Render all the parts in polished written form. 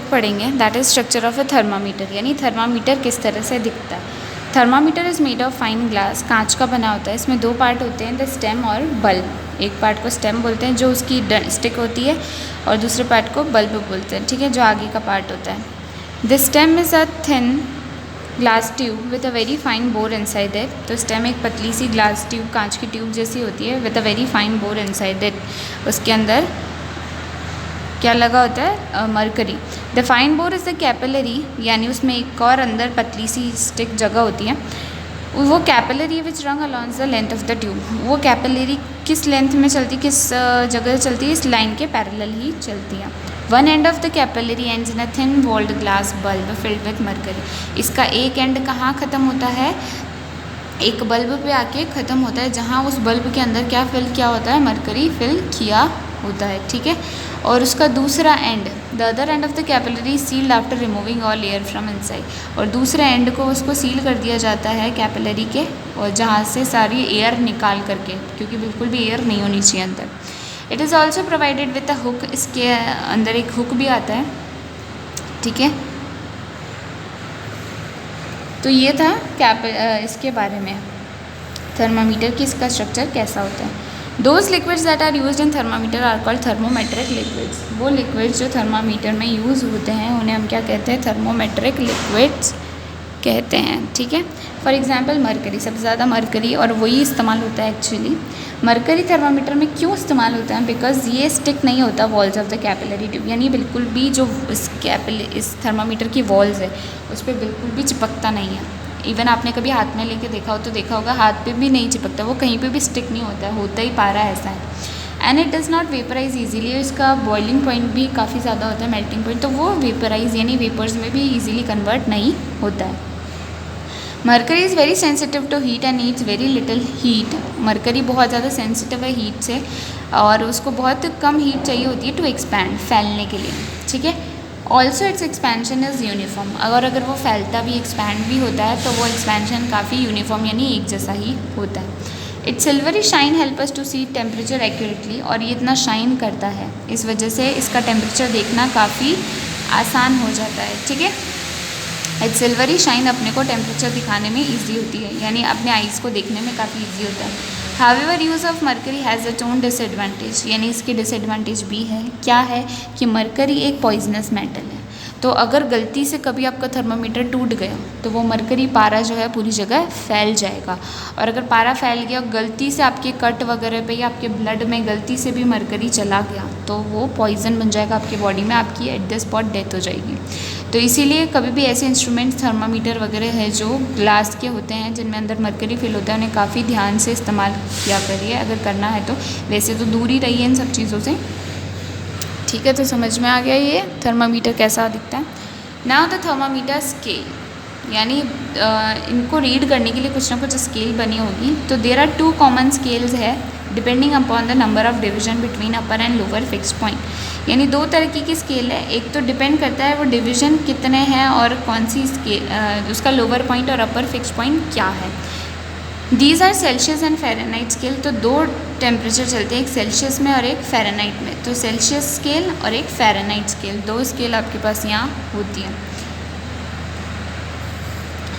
पढ़ेंगे, that is structure of A thermometer, यानी thermometer किस तरह से दिखता है। Thermometer is made of fine glass, कांच का बना होता है। इसमें दो पार्ट होते हैं, द स्टेम और बल्ब। एक पार्ट को स्टेम बोलते हैं जो उसकी स्टिक होती है, और दूसरे पार्ट को बल्ब बोलते हैं, ठीक है, जो आगे का पार्ट होता है। The stem is a thin glass tube with a very fine bore inside it. तो स्टेम एक पतली सी ग्लास ट्यूब, कांच की ट्यूब जैसी होती है, with a very fine bore inside it. उसके अंदर क्या लगा होता है, mercury. The fine bore is the capillary, यानी उसमें एक और अंदर पतली सी स्टिक जगह होती है, वो कैपिलरी विच रंग along the length of the tube. वो कैपिलरी किस लेंथ में चलती, किस जगह चलती है, इस लाइन के पैरेलल ही चलती है। One end of the capillary ends in a thin walled glass bulb filled with mercury. इसका एक एंड कहाँ ख़त्म होता है, एक बल्ब पे आके ख़त्म होता है, जहाँ उस बल्ब के अंदर क्या फिल किया होता है, मरकरी फिल किया होता है, ठीक है। और उसका दूसरा end, the other end of the capillary sealed after removing all air from inside. और दूसरे एंड को उसको सील कर दिया जाता है कैपिलरी के, और जहाँ से सारी एयर निकाल करके, क्योंकि बिल्कुल भी एयर नहीं होनी चाहिए अंदर। It is also provided with a hook, इसके अंदर एक हुक भी आता है, ठीक है। तो ये था इसके बारे में थर्मामीटर की, इसका स्ट्रक्चर कैसा होता है। Those liquids that are used in thermometer are called thermometric liquids. वो लिक्विड्स जो थर्मामीटर में यूज़ होते हैं उन्हें हम क्या कहते हैं, थर्मोमेट्रिक लिक्विड्स कहते हैं, ठीक है। फॉर एग्जांपल मरकरी, सबसे ज़्यादा मरकरी, और वही इस्तेमाल होता है एक्चुअली। मरकरी थर्मामीटर में क्यों इस्तेमाल होता है, बिकॉज ये स्टिक नहीं होता walls of the capillary tube, यानी बिल्कुल भी जो इस थर्मामीटर की वॉल्स है उस पर बिल्कुल भी चिपकता नहीं है। इवन आपने कभी हाथ में लेके देखा हो तो देखा होगा, हाथ पे भी नहीं चिपकता, वो कहीं पे भी स्टिक नहीं होता है, होता ही पारा ऐसा है। And it does not vaporise easily, इसका बॉइलिंग पॉइंट भी काफ़ी ज़्यादा होता है, मेल्टिंग पॉइंट, तो वो वेपराइज यानी वेपर्स में भी ईजीली कन्वर्ट नहीं होता है। Mercury is very sensitive to heat and needs very little heat. Mercury बहुत ज़्यादा सेंसिटिव है हीट से, और उसको बहुत कम हीट चाहिए होती है टू एक्सपैंड, फैलने के लिए, ठीक है। Also it's expansion is uniform, अगर वो फैलता भी, एक्सपैंड भी होता है तो वो एक्सपेंशन काफ़ी यूनिफॉर्म यानी एक जैसा ही होता है। Its silvery shine help us to see temperature accurately, और ये इतना शाइन करता है इस वजह से इसका टेम्परेचर देखना काफ़ी आसान हो जाता है, ठीक है। इट्स सिल्वरी शाइन अपने को टेम्परेचर दिखाने में ईजी होती है, यानी अपने आइज़ को देखने में काफ़ी ईजी होता है। However use of mercury has its own disadvantage, यानी इसकी डिसएडवांटेज भी है। क्या है कि मरकरी एक पॉइजनस मेटल है, तो अगर गलती से कभी आपका थर्मामीटर टूट गया तो वो मरकरी पारा जो है पूरी जगह फैल जाएगा, और अगर पारा फैल गया गलती से आपके कट वगैरह पे या आपके ब्लड में गलती से भी मरकरी चला गया तो वो पॉइजन बन जाएगा आपकी बॉडी में, आपकी एट द स्पॉट डेथ हो जाएगी। तो इसीलिए कभी भी ऐसे इंस्ट्रूमेंट्स थर्मामीटर वगैरह है जो ग्लास के होते हैं जिनमें अंदर मरकरी फिल होता है, उन्हें काफ़ी ध्यान से इस्तेमाल किया करिए अगर करना है तो। वैसे तो दूर ही रहिए इन सब चीज़ों से, ठीक है। तो समझ में आ गया ये थर्मामीटर कैसा दिखता है। नाउ द थर्मामीटर स्केल, यानी इनको रीड करने के लिए कुछ ना कुछ स्केल बनी होगी। तो देयर आर 2 कॉमन स्केल्स है depending upon the number of division between upper and lower fix point, यानी 2 तरह की स्केल है। एक तो डिपेंड करता है वो डिवीजन कितने हैं और कौन सी स्केल उसका लोअर पॉइंट और अपर फिक्स पॉइंट क्या है। These are Celsius and Fahrenheit scale. तो 2 टेम्परेचर चलते हैं, एक सेल्सियस में और एक फ़ारेनहाइट में। तो सेल्सियस स्केल और एक फ़ारेनहाइट स्केल, 2 स्केल आपके पास यहाँ होती है।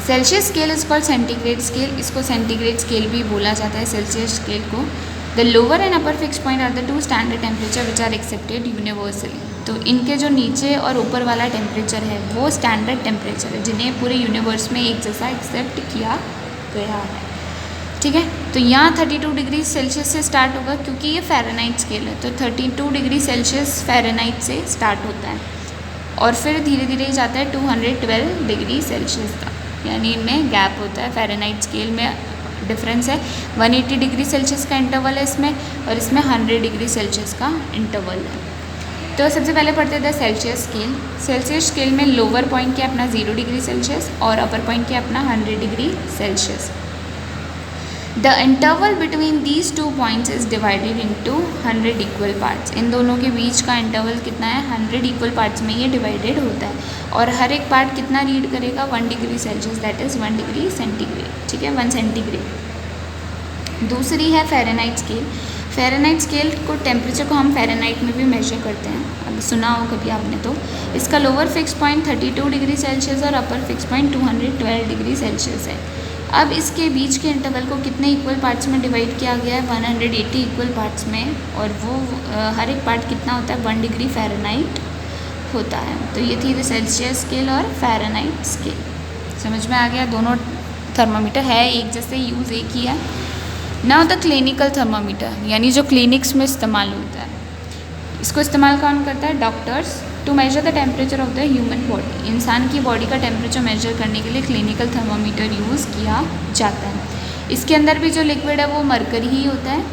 Celsius scale is called centigrade scale, इसको सेंटीग्रेड स्केल भी बोला जाता है सेल्सियस स्केल को। The lower and upper fix point are the 2 standard temperature which are accepted universally. तो इनके जो नीचे और ऊपर वाला टेम्परेचर है वो स्टैंडर्ड टेम्परेचर है जिन्हें पूरे यूनिवर्स में एक जैसा एक्सेप्ट किया गया है, ठीक है। तो यहाँ 32 डिग्री सेल्सियस से स्टार्ट होगा क्योंकि ये फ़ारेनहाइट स्केल है, तो 32 डिग्री सेल्सियस फ़ारेनहाइट से स्टार्ट होता है और फिर धीरे धीरे जाता है 212 डिग्री सेल्सियस तक, यानी इनमें गैप होता है। फ़ारेनहाइट स्केल में डिफरेंस है, 180 डिग्री सेल्सियस का इंटरवल है इसमें, और इसमें 100 डिग्री सेल्सियस का इंटरवल है। तो सबसे पहले पढ़ते थे सेल्सियस स्केल। सेल्सियस स्केल में लोअर पॉइंट क्या अपना 0 डिग्री सेल्सियस और अपर पॉइंट क्या अपना 100 degree Celsius. The interval between these 2 points is divided into 100 equal parts. इन दोनों के बीच का इंटरवल कितना है, 100 इक्वल पार्ट्स में ये डिवाइडेड होता है, और हर एक पार्ट कितना रीड करेगा 1 degree Celsius, that is 1 degree centigrade, ठीक है, 1 सेंटीग्रेड। दूसरी है फ़ारेनहाइट स्केल। फ़ारेनहाइट स्केल को टेम्परेचर को हम फ़ारेनहाइट में भी मेजर करते हैं, अगर सुना हो कभी आपने तो। इसका lower fix point 32 degree Celsius और upper fix point 212 degree Celsius है। अब इसके बीच के इंटरवल को कितने इक्वल पार्ट्स में डिवाइड किया गया है? 180 इक्वल पार्ट्स में, और वो हर एक पार्ट कितना होता है? 1 डिग्री फ़ारेनहाइट होता है। तो ये थी सेल्सियस स्केल और फ़ारेनहाइट स्केल। समझ में आ गया? दोनों थर्मामीटर है एक जैसे, यूज़ एक ही है। नाउ द क्लिनिकल थर्मामीटर, यानी जो क्लिनिक्स में इस्तेमाल होता है, इसको इस्तेमाल कौन करता है? Doctors, to measure the temperature of the human body. इंसान की बॉडी का टेम्परेचर मेजर करने के लिए क्लिनिकल थर्मामीटर यूज़ किया जाता है। इसके अंदर भी जो लिक्विड है वो मरकरी ही होता है।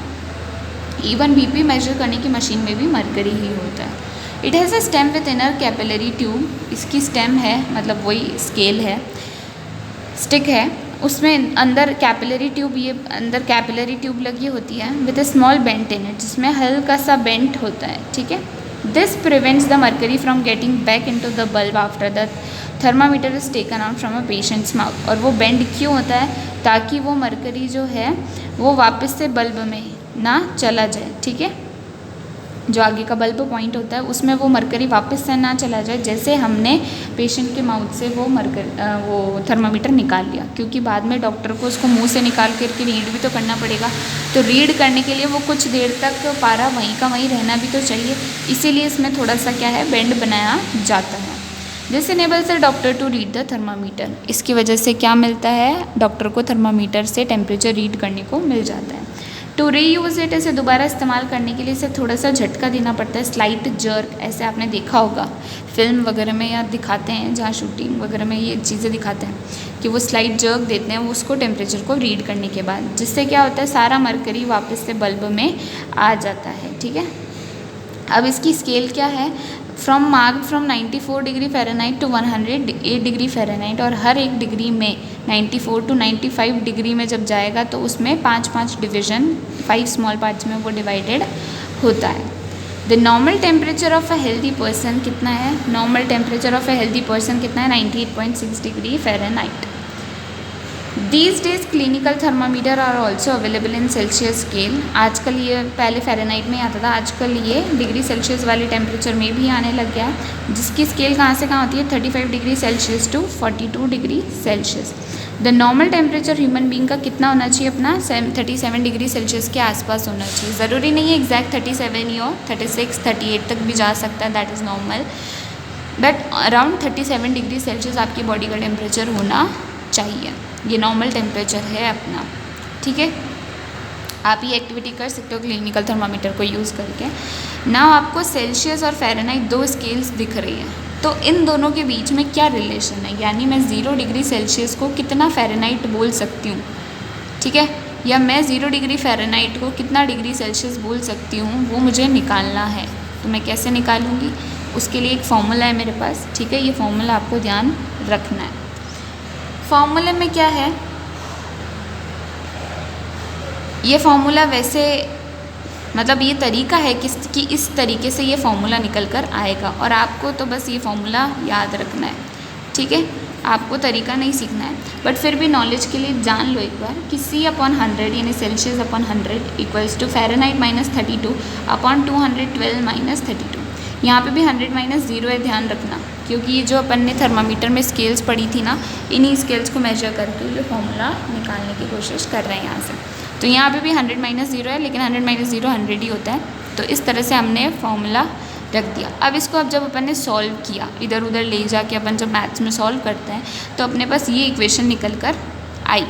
इवन बीपी मेजर करने की मशीन में भी मरकरी ही होता है। It has a stem with inner capillary tube. इसकी स्टेम है, मतलब वही स्केल है, स्टिक है, उसमें अंदर कैपिलरी ट्यूब, ये अंदर कैपिलरी ट्यूब लगी होती है with a small bent in it, जिसमें हल्का सा बेंट होता है, ठीक है। This prevents the mercury from getting back into the bulb after the thermometer is taken out from a patients mouth. और वो बेंड क्यों होता है? ताकि वो मर्करी जो है वो वापस से बल्ब में ना चला जाए, ठीक है। जो आगे का बल्ब पॉइंट होता है उसमें वो मरकरी वापस से ना चला जाए, जैसे हमने पेशेंट के माउथ से वो थर्मामीटर निकाल लिया, क्योंकि बाद में डॉक्टर को उसको मुंह से निकाल करके रीड भी तो करना पड़ेगा। तो रीड करने के लिए वो कुछ देर तक पारा वहीं का वहीं रहना भी तो चाहिए, इसीलिए इसमें थोड़ा सा क्या है, बेंड बनाया जाता है। This enables the doctor to read the thermometer. इसकी वजह से क्या मिलता है? डॉक्टर को थर्मामीटर से टेम्परेचर रीड करने को मिल जाता है। टू रीयूज़ इट, इसे दोबारा इस्तेमाल करने के लिए इसे थोड़ा सा झटका देना पड़ता है, स्लाइट जर्क। ऐसे आपने देखा होगा फिल्म वगैरह में, या दिखाते हैं जहाँ शूटिंग वगैरह में ये चीज़ें दिखाते हैं कि वो स्लाइट जर्क देते हैं उसको टेम्परेचर को रीड करने के बाद, जिससे क्या होता है, सारा मरकरी वापस से बल्ब में आ जाता है, ठीक है। अब इसकी स्केल क्या है? From 94 degree Fahrenheit to 108 degree Fahrenheit, और हर एक डिग्री में 94 टू 95 डिग्री में जब जाएगा तो उसमें 5 डिवीज़न, 5 स्मॉल पार्ट्स में वो डिवाइडेड होता है। The normal temperature of a healthy person कितना है? Normal temperature of a healthy person कितना है? 98.6 degree Fahrenheit. These days clinical thermometer are also available in Celsius scale. आजकल ये, पहले फ़ारेनहाइट में आता था, आजकल ये डिग्री सेल्सियस वाले टेम्परेचर में भी आने लग गया है, जिसकी स्केल कहाँ से कहाँ होती है? 35 degree Celsius to 42 degree Celsius. The normal temperature human being का कितना होना चाहिए? अपना 37 डिग्री सेल्सियस के आसपास होना चाहिए। ज़रूरी नहीं है एग्जैक्ट 37 ही हो, 36, 38 तक भी जा सकता है, that is normal, but around 37 degree Celsius आपकी बॉडी का टेम्परेचर होना चाहिए। ये नॉर्मल टेम्परेचर है अपना, ठीक है। आप ये एक्टिविटी कर सकते हो क्लिनिकल थर्मामीटर को यूज़ करके। नाउ आपको सेल्सियस और फ़ारेनहाइट दो स्केल्स दिख रही हैं, तो इन दोनों के बीच में क्या रिलेशन है? यानी मैं 0 डिग्री सेल्सियस को कितना फ़ारेनहाइट बोल सकती हूँ, ठीक है, या मैं 0 डिग्री फ़ारेनहाइट को कितना डिग्री सेल्सियस बोल सकती हूँ, वो मुझे निकालना है। तो मैं कैसे निकालूँगी? उसके लिए एक फॉर्मूला है मेरे पास, ठीक है। ये फॉर्मूला आपको ध्यान रखना है। फॉर्मूले में क्या है? ये फॉर्मूला वैसे, मतलब ये तरीका है कि इस तरीके से ये फॉर्मूला निकल कर आएगा, और आपको तो बस ये फॉर्मूला याद रखना है, ठीक है। आपको तरीका नहीं सीखना है, बट फिर भी नॉलेज के लिए जान लो एक बार कि C/100 यानी Celsius upon 100 equals to Fahrenheit -32 upon 212 -32। यहाँ पे भी 100 - 0 है, ध्यान रखना, क्योंकि ये जो अपन ने थर्मामीटर में स्केल्स पढ़ी थी ना, इन्हीं स्केल्स को मेजर करके ये फॉर्मूला निकालने की कोशिश कर रहे हैं यहाँ से। तो यहाँ पे भी 100 - 0 है, लेकिन 100 - 0 100 ही होता है। तो इस तरह से हमने फॉर्मूला रख दिया। अब इसको अब जब अपन ने सॉल्व किया, इधर उधर ले जाके अपन जब मैथ्स में सॉल्व करते हैं, तो अपने पास ये इक्वेशन निकल कर आई।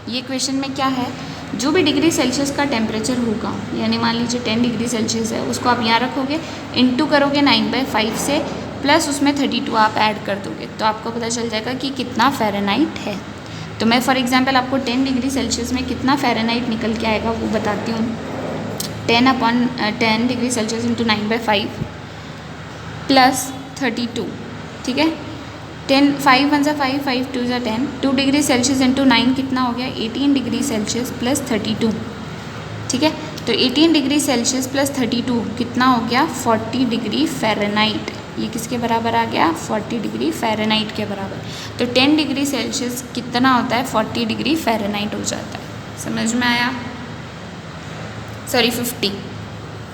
ये इक्वेशन में क्या है? जो भी डिग्री सेल्सियस का टेम्परेचर होगा, यानी मान लीजिए 10 डिग्री सेल्सियस है, उसको आप यहाँ रखोगे, इंटू करोगे 9/5 से, प्लस उसमें 32 आप ऐड कर दोगे, तो आपको पता चल जाएगा कि कितना फ़ारेनहाइट है। तो मैं फॉर एग्जांपल आपको 10 डिग्री सेल्सियस में कितना फ़ारेनहाइट निकल के आएगा वो बताती हूँ। 10 डिग्री सेल्सियस इंटू 9/5 प्लस 32, ठीक है। 5 1 5, 5 2 10, 2 डिग्री सेल्सियस इंटू 9 कितना हो गया? 18 डिग्री सेल्सियस प्लस 32, ठीक है। तो 18 डिग्री सेल्सियस प्लस 32 कितना हो गया? 40 डिग्री फ़ारेनहाइट। ये किसके बराबर आ गया? 40 डिग्री फ़ारेनहाइट के बराबर। तो 10 डिग्री सेल्सियस कितना होता है? 40 डिग्री फ़ारेनहाइट हो जाता है। समझ में आया? सॉरी 50,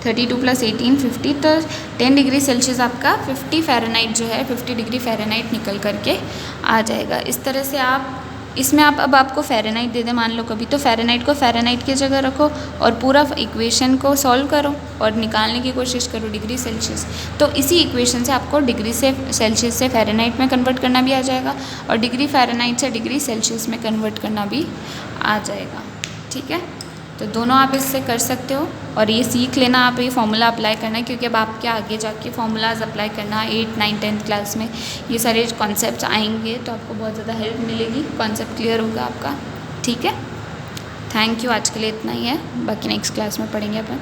32 + 18 50, तो 10 डिग्री सेल्सियस आपका 50 फ़ारेनहाइट जो है 50 डिग्री फ़ारेनहाइट निकल करके आ जाएगा। इस तरह से आप इसमें आप अब आपको फ़ारेनहाइट दे दें मान लो कभी, तो फ़ारेनहाइट को फ़ारेनहाइट की जगह रखो और पूरा इक्वेशन को सॉल्व करो और निकालने की कोशिश करो डिग्री सेल्सियस। तो इसी इक्वेशन से आपको डिग्री से सेल्सियस से फ़ारेनहाइट में कन्वर्ट करना भी आ जाएगा और डिग्री फ़ारेनहाइट से डिग्री सेल्सियस में कन्वर्ट करना भी आ जाएगा। ठीक है, तो दोनों आप इससे कर सकते हो और ये सीख लेना, आप ये फॉर्मूला अप्लाई करना है क्योंकि अब आपके आगे जाके फॉर्मूलाज अप्लाई करना 8, 9, 10th क्लास में ये सारे कॉन्सेप्ट्स आएंगे तो आपको बहुत ज़्यादा हेल्प मिलेगी, कॉन्सेप्ट क्लियर होगा आपका। ठीक है, थैंक यू, आज के लिए इतना ही है, बाकी नेक्स्ट क्लास में पढ़ेंगे अपन।